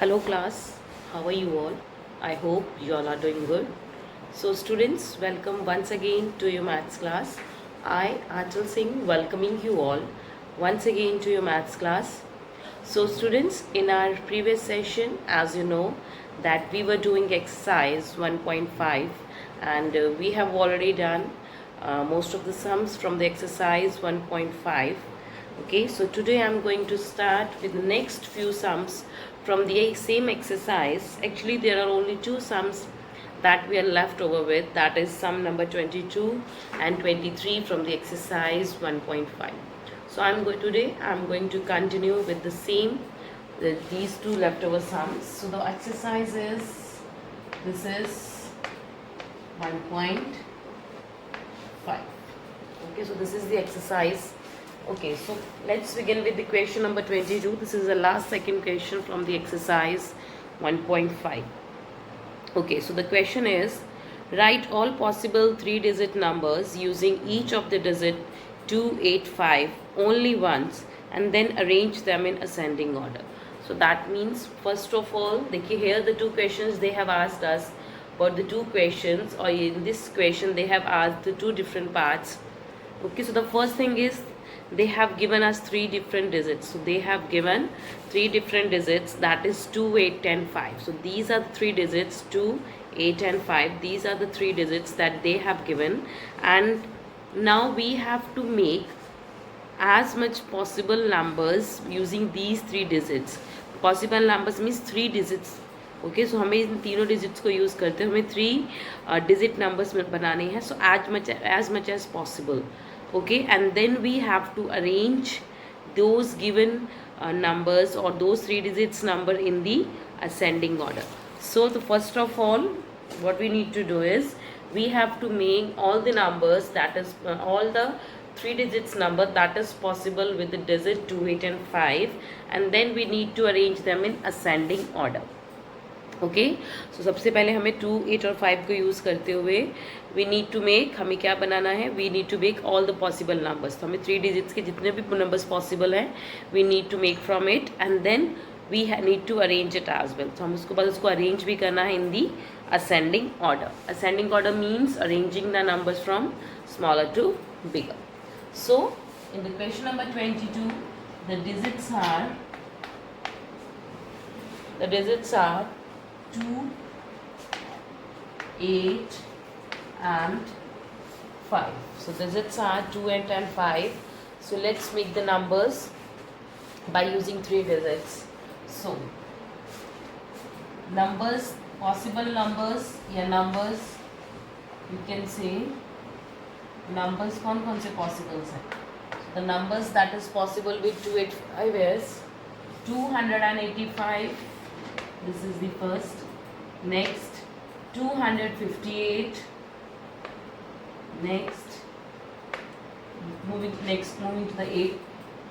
Hello class, how are you all? I hope you all are doing good. So students, welcome once again to your maths class. I, Achal Singh, welcoming you all once again to your maths class. So students, in our previous session, as you know, that we were doing exercise 1.5 and we have already done most of the sums from the exercise 1.5. Okay, so today I'm going to start with the next few sums from the same exercise. Actually, there are only two sums that we are left over with, that is sum number 22 and 23 from the exercise 1.5. So today I'm going to continue with the same these two leftover sums. So the exercise is, this is 1.5. Okay, so this is the exercise. Okay, so let's begin with the question number 22. This is the last second question from the exercise 1.5. Okay, so the question is, write all possible 3-digit numbers using each of the digit 285 only once and then arrange them in ascending order. So that means, first of all, here the two questions they have asked us, but the two questions, or in this question they have asked the two different parts. Okay, so the first thing is, they have given us three different digits. So they have given three different digits, that is 2, 8, 10, 5. So these are the three digits, 2, 8 and 5. These are the three digits that they have given, and now we have to make as much possible numbers using these three digits. Possible numbers means three digits. Okay, so हमें इन तीनों digits को use करते हुए हमें 3 digit numbers बनाने हैं. सो as much as possible. Okay, and then we have to arrange those given numbers or those 3 digits number in the ascending order. So the first of all, what we need to do is, we have to make all the numbers, that is all the 3 digits number that is possible with the digit 2, 8 and 5, and then we need to arrange them in ascending order. Okay, so सबसे पहले हमें 2, 8 और 5 को use करते हुए we need to make, हमें क्या बनाना है, we need to make all the possible numbers. तो हमें 3 डिजिट्स के जितने भी नंबर्स पॉसिबल हैं we need to make from it, and then we need to arrange it as well. तो हम उसको बाद उसको अरेंज भी करना है in the ascending order. Ascending order means arranging the numbers from smaller to bigger. So in the question number 22 the digits are 2, 8 and 5. So digits are 2, 8 and 5. So let's make the numbers by using 3 digits. So numbers, possible numbers या numbers, you can say numbers कौन कौन से possibles हैं. So the numbers that is possible with 285 is 285. This is the first. Next 258. Next moving to the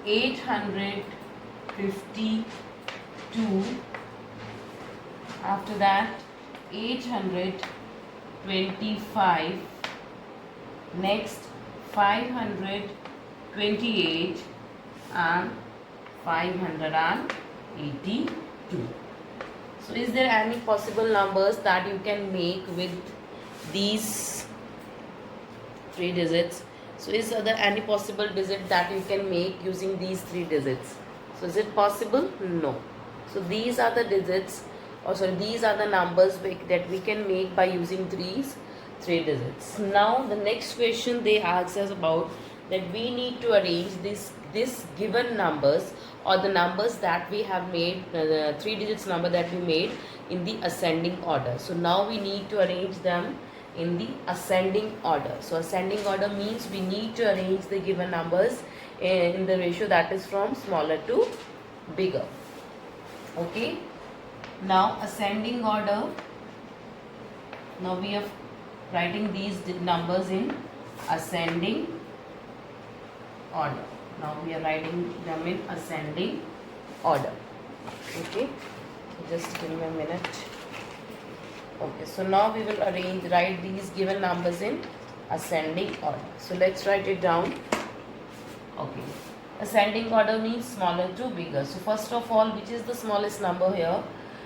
852. After that 825. Next 528 and 582. So is there any possible numbers that you can make with these 3 digits? So is there any possible digit that you can make using these 3 digits? So is it possible? No. So these are the digits, or sorry, these are the numbers that we can make by using these 3 digits. Now the next question they ask us about, that we need to arrange this given numbers or the numbers that we have made, the 3 digits number that we made, in the ascending order. So now we need to arrange them in the ascending order. So ascending order means we need to arrange the given numbers in the ratio that is from smaller to bigger. Okay, now ascending order, now we are writing these numbers in ascending order. Now we are writing them in ascending order. Okay, just give me a minute. Okay, so now we will write these given numbers in ascending order. So let's write it down. Okay, ascending order means smaller to bigger. So first of all, which is the smallest number here?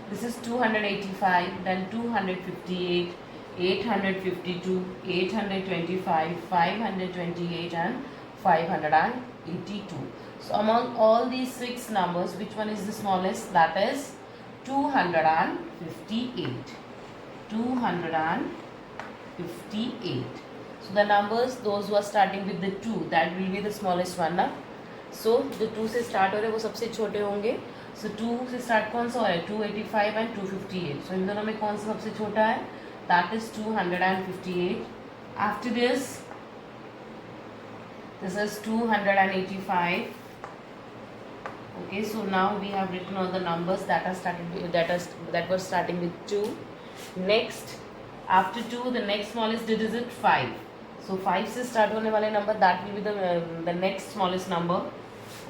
This is 285, then 258, 852, 825, 528 and 582. So among all these 6 numbers, which one is the smallest? That is 258. 258. So the numbers, those who are starting with the 2, that will be the smallest one ना. So जो 2 से start हो रहे हैं वो सबसे छोटे होंगे. So 2 से start कौन सा हो रहा है? 285 and 258. So इन दोनों में कौन सा सबसे छोटा है? That is 258. After this is 285. Okay, so now we have written all the numbers that are that were starting with 2. Next, after 2, the next smallest digit 5. So 5 से start होने वाले number, that will be the next smallest number.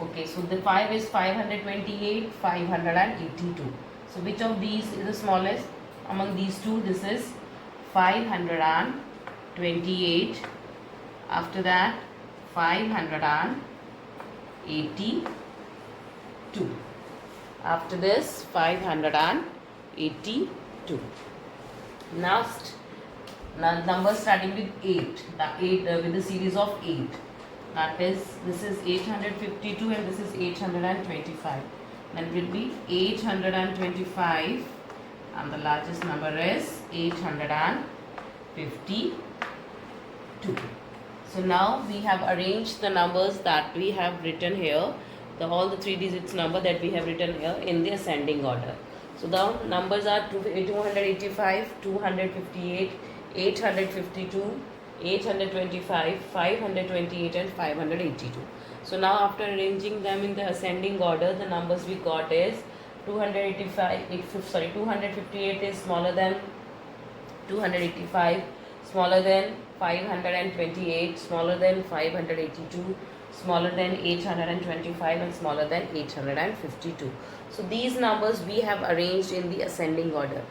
Okay, so the 5 is 528, 582. So which of these is the smallest among these two? This is 528. After that 582. After this 582. Next, numbers starting with 8. The 8 with the series of 8. That is, this is 852 and this is 825. Then will be 825 and the largest number is 852. So now we have arranged the numbers that we have written here, all the 3 digits number that we have written here in the ascending order. So the numbers are 285, 258, 852, 825, 528 and 582. So now after arranging them in the ascending order, the numbers we got is 258 is smaller than 285, smaller than 528, smaller than 582, smaller than 825 and smaller than 852. So these numbers we have arranged in the ascending order.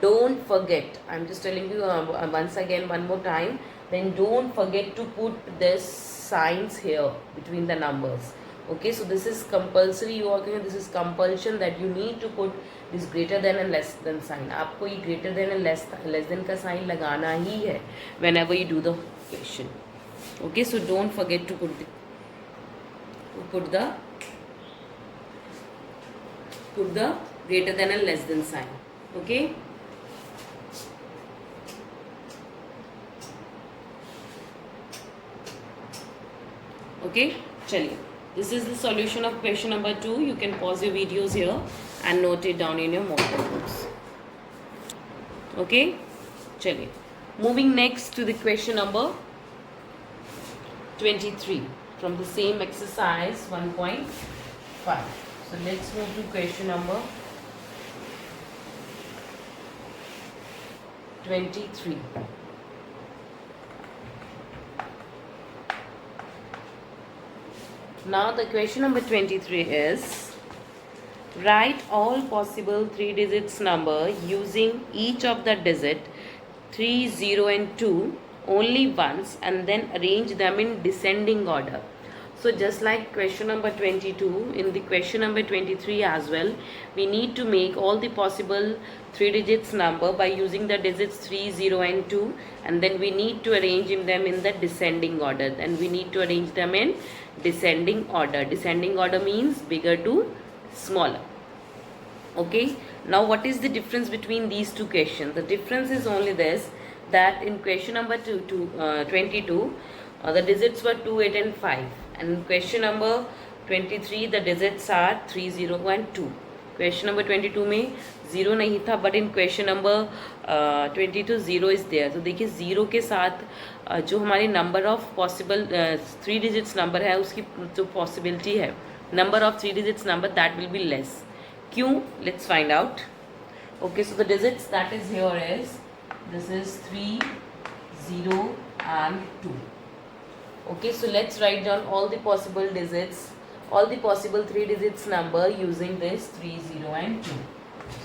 Don't forget, I'm just telling you once again one more time, then don't forget to put this signs here between the numbers. Okay, so this is compulsory, you are this is compulsion that you need to put this greater than and less than sign. आपको ये greater than and less than का sign लगाना ही है whenever you do the question. Okay, so don't forget to put the greater than and less than sign. Okay. Okay, chaliye. This is the solution of question number 2. You can pause your videos here and note it down in your notebooks. Okay, chaliye. Moving next to the question number 23 from the same exercise 1.5. So let's move to question number 23. Now the question number 23 is, write all possible 3 digits number using each of the digit 3, 0 and 2 only once and then arrange them in descending order. So just like question number 22, in the question number 23 as well, we need to make all the possible 3 digits number by using the digits 3, 0 and 2, and then we need to arrange them in the descending order. Then we need to arrange them in descending order. Descending order means bigger to smaller. Okay, now what is the difference between these two questions? The difference is only this, that in question number 22, the digits were 2, 8 and 5, and in question number 23 the digits are 3, 0 and 2. Question number 22 में 0 नहीं था, but in question number 22 0 is there. तो देखिए 0 के साथ जो हमारी number of possible 3 digits number है, उसकी जो possibility है number of 3 digits number, that will be less. क्यों? Let's find out. Okay, so the digits that is here is, this is 3, 0 and 2. Okay, so let's write down all the possible digits, all the possible 3 digits number using this 3, 0 and 2.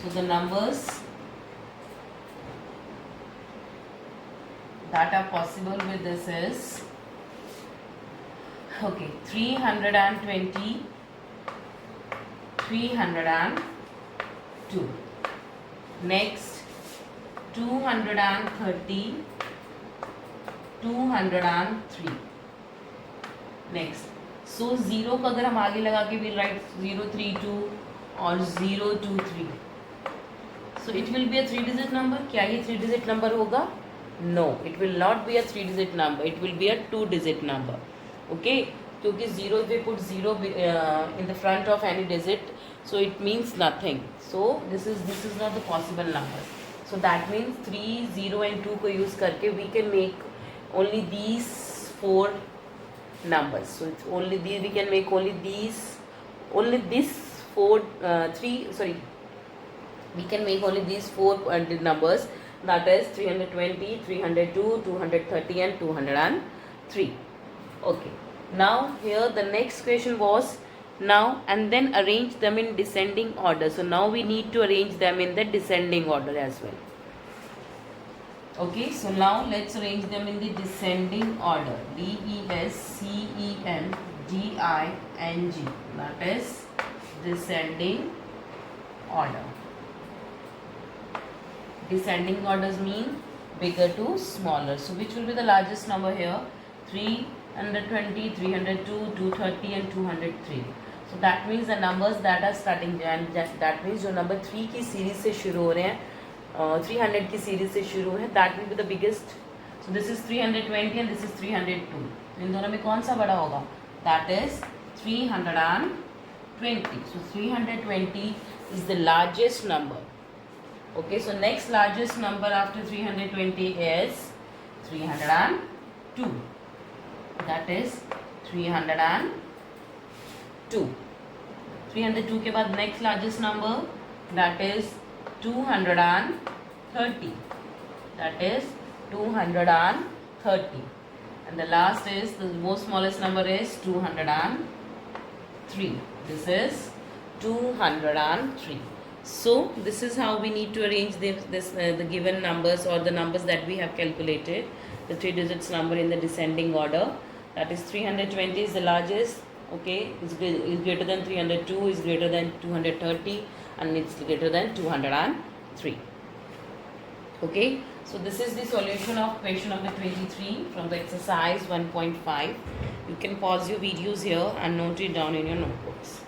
So the numbers that are possible with this is, okay, 320, 302. Next 230, 203. Next, so 0 को अगर हम आगे लगा के we'll write 032 और 023. So it will be a 3-digit number. क्या ये 3-digit number होगा? No, it will not be a 3-digit number. It will be a 2-digit number. Okay? क्योंकि 0 if we put 0 in the front of any digit, so it means nothing. So this is not the possible number. So that means 3, 0 and 2 को use करके we can make only these 4 numbers. So it's only these, we can make only this 4 we can make only these 4 numbers, that is 320, 302, 230 and 203. Okay, now here the next question was, now and then arrange them in descending order. So now we need to arrange them in the descending order as well. Okay, so now let's arrange them in the descending order. DESCENDING, that is descending order. Descending orders mean bigger to smaller. So which will be the largest number here? 320, 302, 230 and 203. So that means the numbers that are starting, and that means जो number 3 की series से शुरू हो रहे हैं, 300 की series से शुरू है, that will be the biggest. So this is 320 and this is 302. इन दोनों में कौन सा बड़ा होगा? That is 320. So 320 is the largest number. Okay, so next largest number after 320 is 302. That is 302. 302 के बाद next largest number, that is 230. That is 230. And the last is, the most smallest number is 203. This is 203. So this is how we need to arrange the given numbers or the numbers that we have calculated, the 3 digits number in the descending order. That is 320 is the largest. Okay, is greater than 302, is greater than 230, and it's greater than 203. Okay, so this is the solution of question number 23 from the exercise 1.5. You can pause your videos here and note it down in your notebooks.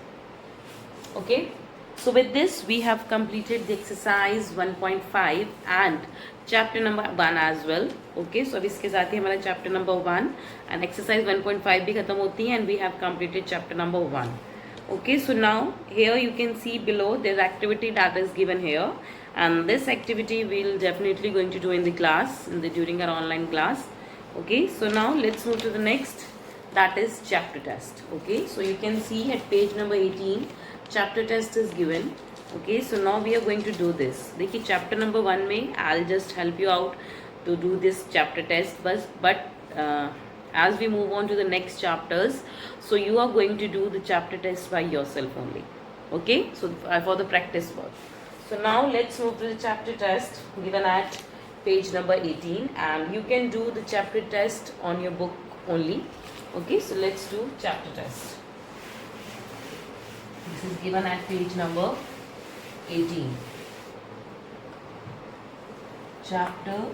Okay, so with this we have completed the exercise 1.5 and chapter number 1 as well. Okay, so इसके साथ ही हमारा chapter number 1 and exercise 1.5 भी खत्म होती है, and we have completed chapter number 1. Okay, so now here you can see below there's activity that is given here, and this activity we'll definitely going to do in the class, during our online class. Okay, so now let's move to the next, that is chapter test. Okay, so you can see at page number 18 chapter test is given. Okay, so now we are going to do this. देखिए chapter number 1 में I'll just help you out to do this chapter test, but as we move on to the next chapters, so you are going to do the chapter test by yourself only. Okay, so for the practice work. So now let's move to the chapter test given at page number 18, and you can do the chapter test on your book only. Okay, so let's do chapter test. This is given at page number 18. Chapter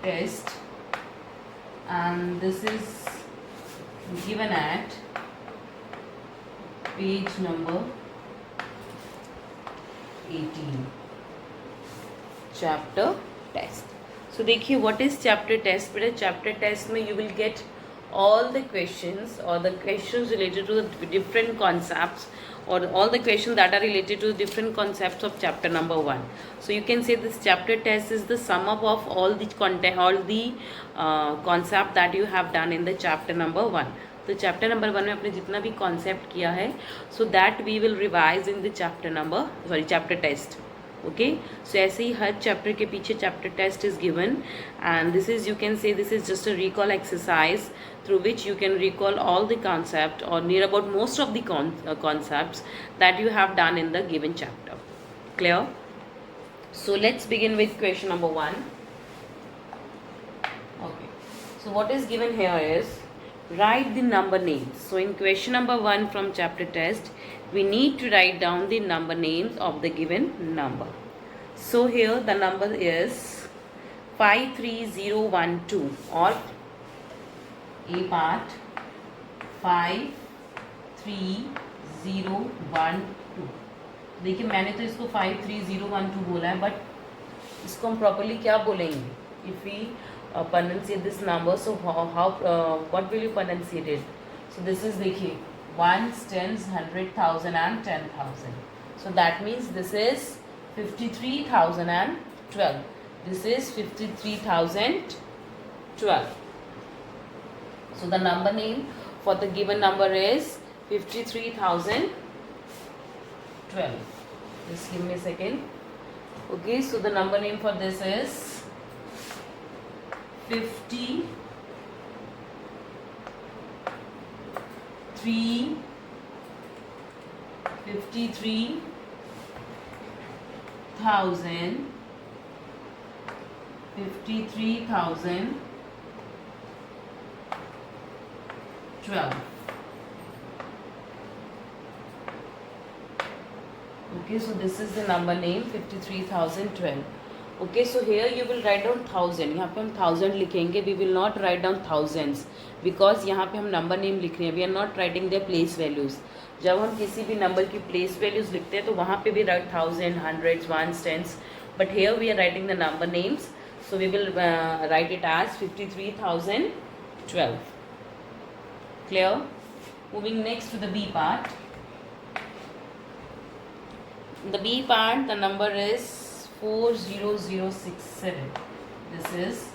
test, and this is given at page number 18. Chapter test. So देखिए what is chapter test? बेटा chapter test में you will get all the questions or the questions related to the different concepts, or all the questions that are related to the different concepts of chapter number 1. So you can say this chapter test is the sum up of all the content, all the concept that you have done in the chapter number 1. तो chapter number 1 में आपने जितना भी concept किया है, so that we will revise in the chapter test. Okay, so ऐसे ही हर chapter के पीछे chapter test is given, and this is, you can say this is just a recall exercise through which you can recall all the concept or near about most of the concepts that you have done in the given chapter. Clear? So let's begin with question number 1. Okay, so what is given here is write the number names. So in question number 1 from chapter test, we need to write down the number names of the given number. So here the number is 53012, or A part 53012. देखिए मैंने तो इसको 53012 बोला है, but इसको हम properly क्या बोलेंगे? If we pronunciate this number, so how what will you pronunciate it? So this is, देखिए, ones, tens, 100,000 and 10,000. So that means this is 53,012. This is 53,012. So the number name for the given number is 53,012. Just give me a second. Okay, so the number name for this is 53,012. Okay, so this is the number name 53,012. Okay, so here you will write down 1000. यहाँ पे हम 1000 लिखेंगे. We will not write down thousands because यहाँ पे हम number name लिख रहे हैं. We are not writing their place values. जब हम किसी भी number की place values लिखते हैं तो वहाँ पे भी write 1000, hundreds, ones, tens. But here we are writing the number names. So we will write it as 53,012. Clear? Moving next to the B part. In the B part, the number is 40067. This is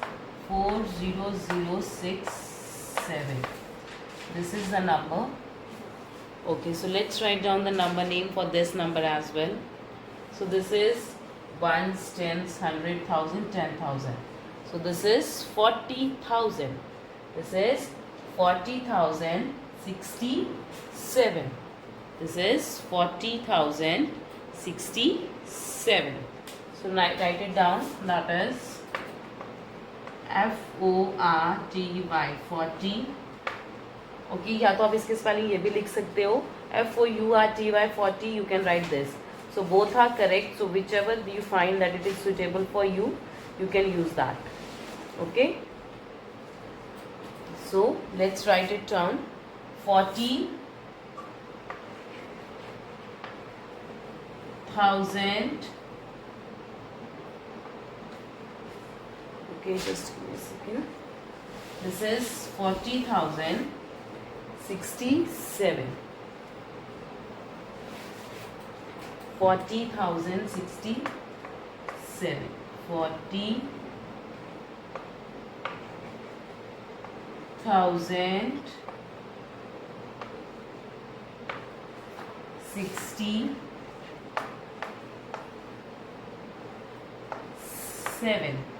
40067. This is the number. Okay, so let's write down the number name for this number as well. So this is ones, tens, 100,000, 10,000. So this is 40,000. This is 40,067. This is 40,067. So write it down. That is FORTY 40. Okay, या तो आप इसके spelling ये भी लिख सकते हो, FOURTY 40. You can write this. So both are correct. So whichever you find that it is suitable for you, you can use that. Okay. So let's write it down. 40,000. Okay, just give me a second. This is 40,067. 40,067. 40,067.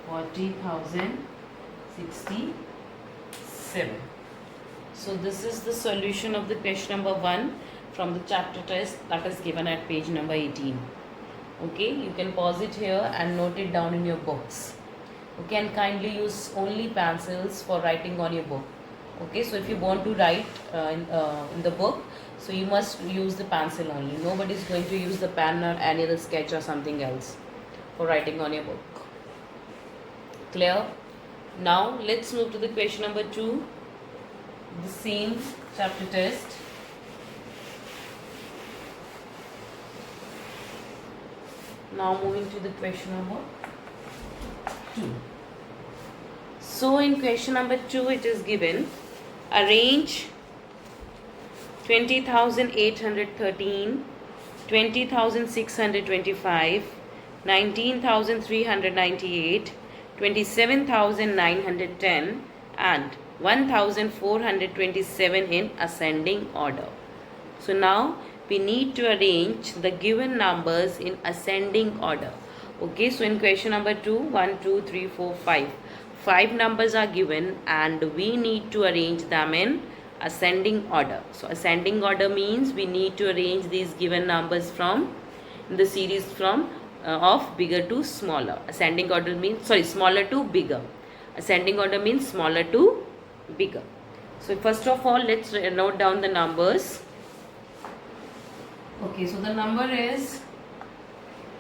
40,067. So this is the solution of the question number 1 from the chapter test that is given at page number 18. Okay, you can pause it here and note it down in your books. Okay, and kindly use only pencils for writing on your book. Okay, so if you want to write in the book, so you must use the pencil only. Nobody is going to use the pen or any other sketch or something else for writing on your book. Clear? Now let's move to the question number 2, the same chapter test. Now moving to the question number 2. So in question number 2 it is given, arrange 20,813, 20,625, 19,398, 27,910 and 1,427 in ascending order. So now we need to arrange the given numbers in ascending order. Okay, so in question number 2, 1, 2, 3, 4, 5. 5 numbers are given and we need to arrange them in ascending order. So ascending order means we need to arrange these given numbers from in the series from of bigger to smaller. Ascending order means, smaller to bigger. Ascending order means smaller to bigger. So first of all, let's note down the numbers. Okay, so the number is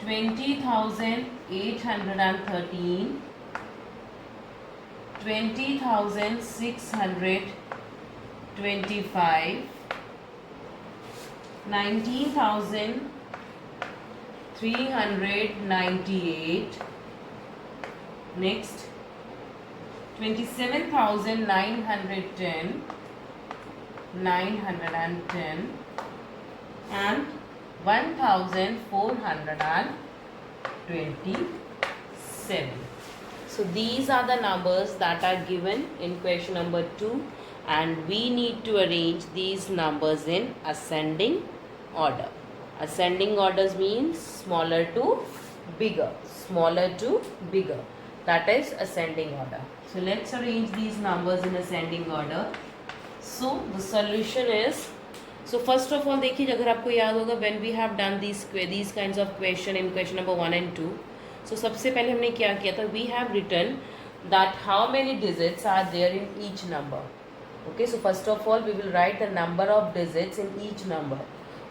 20,813, 20,625, 19,398, next 27,910, 910, and 1,427. So these are the numbers that are given in question number 2, and we need to arrange these numbers in ascending order. Ascending orders means smaller to bigger, smaller to bigger. That is ascending order. So let's arrange these numbers in ascending order. So the solution is, so first of all देखिए, अगर आपको याद होगा when we have done these kinds of question in question number 1 and 2, so सबसे पहले हमने क्या किया था, we have written that how many digits are there in each number. Okay, so first of all we will write the number of digits in each number.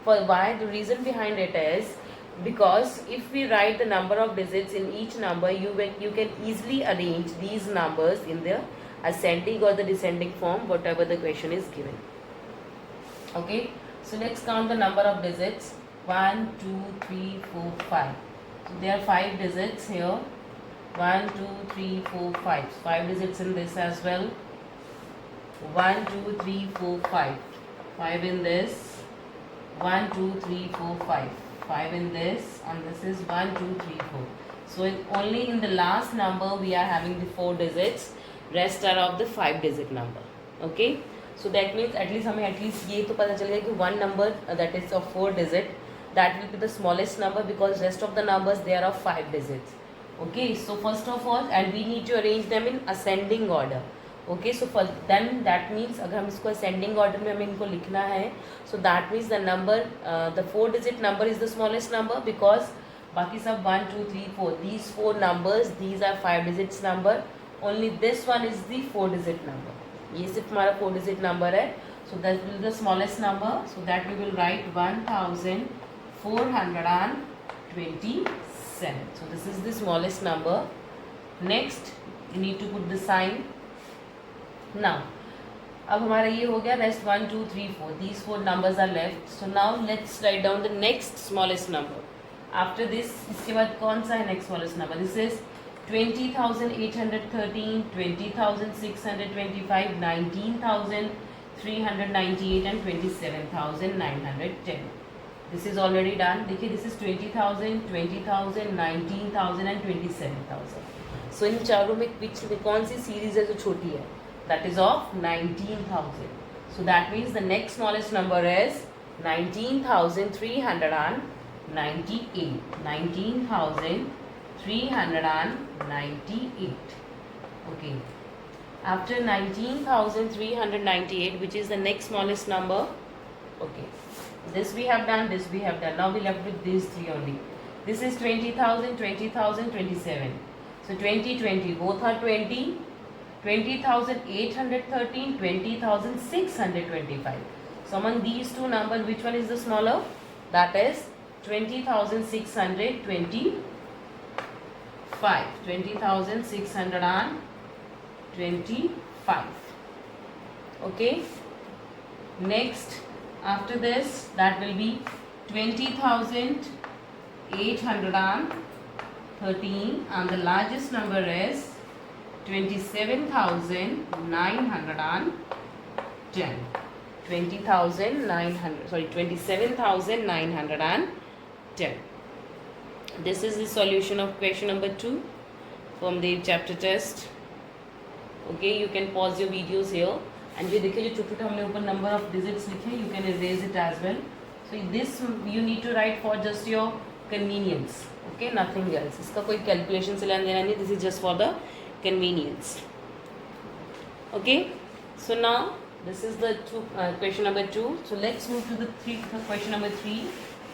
For why? The reason behind it is because if we write the number of digits in each number, you can easily arrange these numbers in the ascending or the descending form, whatever the question is given. Okay, so let's count the number of digits. 1 2 3 4 5. So there are 5 digits here. 1 2 3 4 5. 5 digits in this as well. 1 2 3 4 5. 5 in this. 1 2 3 4 5. 5 in this, and this is 1 2 3 4. So only in the last number we are having the 4 digits. Rest are of the 5 digit number. Okay, so that means at least हमें at least ये तो पता चल गया कि one number that is of 4 digit, that will be the smallest number, because rest of the numbers they are of 5 digits. Okay, so first of all, and we need to arrange them in ascending order. Okay, so for then that means अगर हम इसको ascending order में हमें इनको लिखना है, so that means the number, the 4 digit number is the smallest number, because बाकी सब 1 2 3 4, these 4 numbers, these are 5 digits number, only this one is the 4 digit number. ये सिर्फ हमारा 4 digit number है, so that will be the smallest number, so that we will write 1,427. So this is the smallest number. Next you need to put the sign. Now अब हमारा ये हो गया, rest 1 2 3 4, these 4 numbers are left. So now let's write down the next smallest number. After this, इसके बाद कौन सा है next smallest number? This is 20,813, 20,625, 19,398 and 27,910. This is already done. देखिए, this is 20,000, 20,000, 19,000 and 27,000. So इन चारों में कौन सी सीरीज है जो छोटी है? That is of 19,000. So that means the next smallest number is 19,398. 19,398. Okay. After 19,398, which is the next smallest number. Okay. This we have done, this we have done. Now we left with these 3 only. This is 20,000, 20,000, 27. So 20, 20. Both are 20. 20,813, 20,625. So among these two numbers, which one is the smaller? That is 20,625. 20,625. Okay. Next, after this, that will be 20,813, and the largest number is 27,910. 27,910. This is the solution of question number 2 from the chapter test. Okay, you can pause your videos here, and ये देखिए जो छोटे हमने ऊपर number of digits लिखे, you can erase it as well. So this you need to write for just your convenience. Okay, nothing else. इसका कोई calculation से लेना देना नहीं. This is just for the convenience. Okay, so now this is the question number 2. So let's move to the question number 3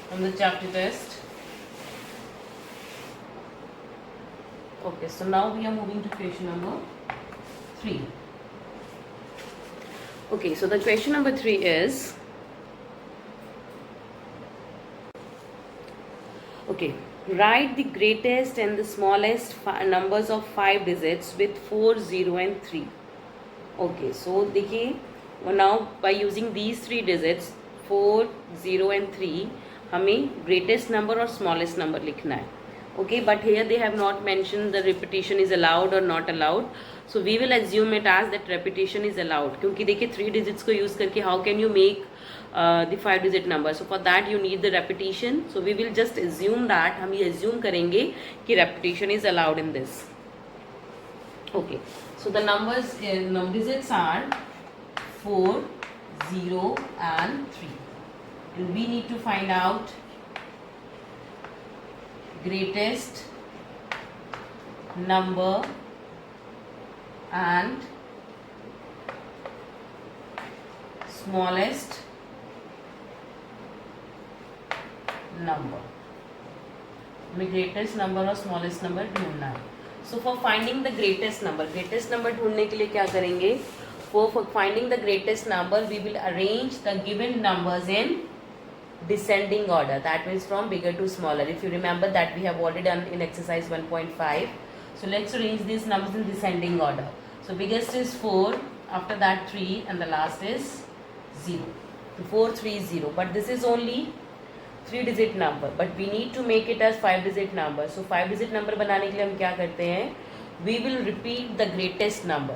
from the chapter test. Okay, so now we are moving to question number 3. Okay, so the question number 3 is, okay, write the greatest and the smallest numbers of 5 digits with 4, 0 and 3. Okay, so देखिए, now by using these 3 digits 4, 0 and 3, हमें greatest number और smallest number लिखना है. Okay, but here they have not mentioned the repetition is allowed or not allowed, so we will assume it as that repetition is allowed. क्योंकि देखिए 3 digits को use करके how can you make the 5 digit number? So for that you need the repetition. So we will just assume that, हम ये assume करेंगे कि repetition is allowed in this. Okay, so the numbers digits are 4, 0 and 3, and we need to find out greatest number and smallest number. हमें greatest number और smallest number ढूंढना है. So for finding the greatest number ढूंढने के लिए क्या करेंगे? For finding the greatest number, we will arrange the given numbers in descending order. That means from bigger to smaller. If you remember that we have already done in exercise 1.5. So let's arrange these numbers in descending order. So biggest is 4, after that 3, and the last is 0. So 4, 3, 0. But this is only 3 digit number, but we need to make it as 5 digit number. So 5 digit number बनाने के लिए हम क्या करते हैं? We will repeat the greatest number.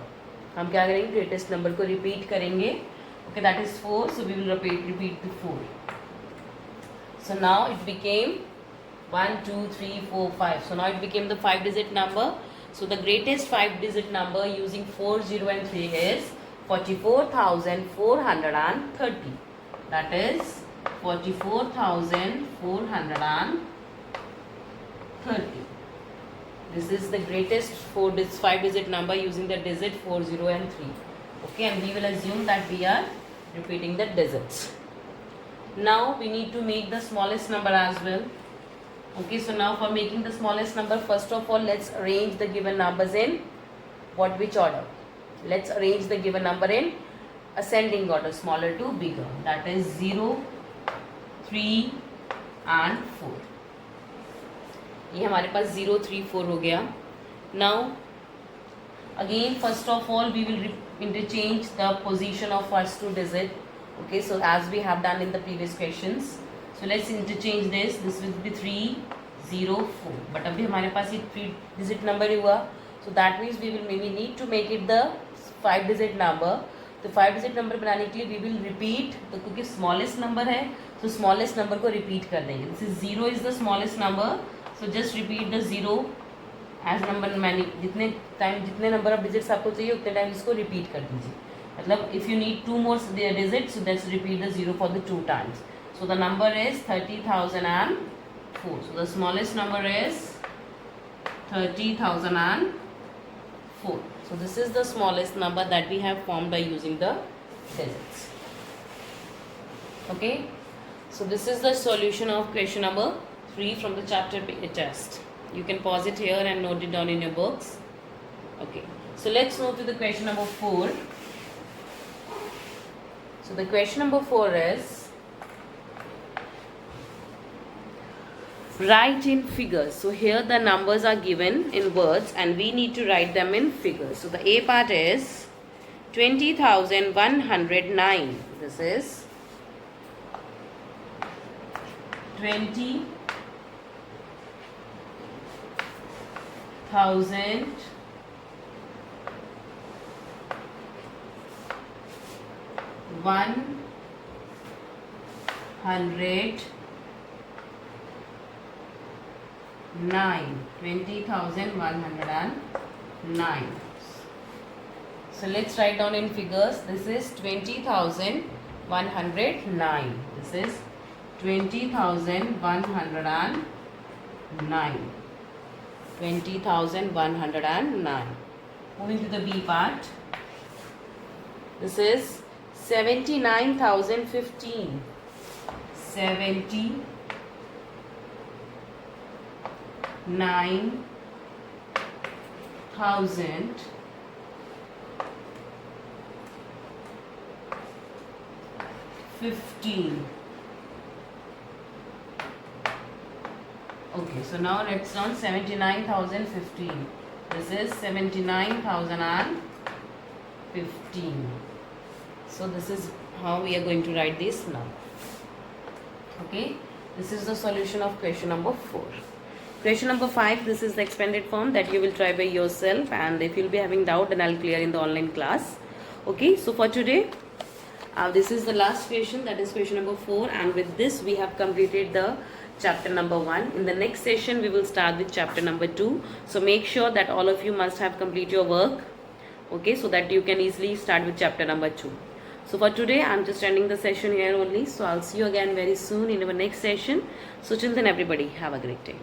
हम क्या करेंगे? Greatest number को repeat करेंगे. Okay, that is 4. So we will repeat the 4. So now it became 1, 2, 3, 4, 5. So now it became the 5 digit number. So the greatest 5 digit number using 4, 0 and 3 is 44,430. That is 44,430. This is the greatest 5 digit number using the digit 4, 0 and 3. Okay, and we will assume that we are repeating the digits. Now we need to make the smallest number as well. Okay, so now for making the smallest number, first of all let's arrange the given numbers in which order? Let's arrange the given number in ascending order, smaller to bigger. That is 0, 3 and 4. ये हमारे पास 0, 3, 4 हो गया. Now again first of all we will interchange the position of first 2 digit. Okay, so as we have done in the previous questions. So let's interchange this. This will be 3, 0, 4. But अभी हमारे पास ये 3 digit number ही हुआ. So that means we need to make it the 5 digit number. तो 5 digit number बनाने के लिए we will repeat. तो क्योंकि smallest number है, तो smallest number को repeat कर देंगे. This is 0 is the smallest number. So just repeat the 0 as number many. जितने number of digits आपको चाहिए उतने टाइम इसको repeat कर दीजिए. मतलब if you need 2 more digits, so let's repeat the 0 for the 2 times. So the number is 30,004. So the smallest number is 30,004. So this is the smallest number that we have formed by using the digits. Okay. So this is the solution of question number 3 from the chapter test. You can pause it here and note it down in your books. Okay. So let's move to the question number 4. So the question number 4 is, write in figures. So here the numbers are given in words and we need to write them in figures. So the A part is 20,109. This is 20,109. So let's write down in figures. This is 20,109. This is 20,109. 20,109. Moving to the B part. This is 79,015. 79,015. 15. Okay, so now let's learn 79,015. This is 79,015. So this is how we are going to write this now. Okay, this is the solution of question number 4. Question number 5, this is the expanded form that you will try by yourself, and if you'll be having doubt, then I'll clear in the online class. Okay, so for today, this is the last question, that is question number 4, and with this we have completed the chapter number 1. In the next session, we will start with chapter number 2. So make sure that all of you must have complete your work, okay, so that you can easily start with chapter number 2. So for today, I'm just ending the session here only. So I'll see you again very soon in our next session. So till then, everybody, have a great day.